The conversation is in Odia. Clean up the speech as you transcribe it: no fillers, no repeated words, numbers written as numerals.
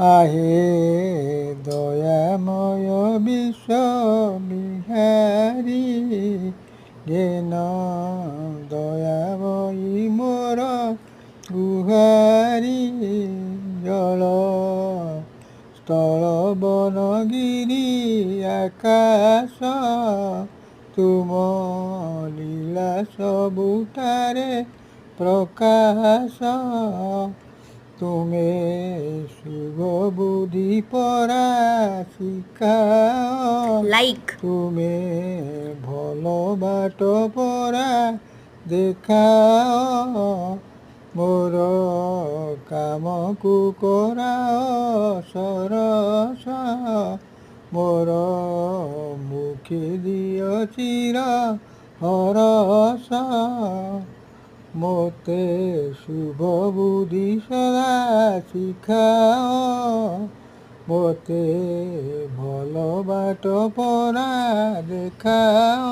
आहे দয়াময় বিশ্ব বিহারী যেন দয়াময়ী মোর গুহারি জল স্থল বনগিরি আকাশ তুম লীলা ସବୁଠାରେ ପ୍ରକାଶ ତୁମେ ଶୁଭ ବୁଦ୍ଧି ପରା ଶିଖାଅ লাইক ତୁମେ ଭଲ ବାଟ ପରା ଦେଖାଅ ମୋର କାମକୁ କରାଅ ସରସ ମୋର ମୁଖେ ଦିଅ ଚିର ହରସ ମୋତେ ଶୁଭ ବୁଦ୍ଧି ସଦା ଶିଖାଅ ମୋତେ ଭଲ ବାଟ ପରା ଦେଖାଅ।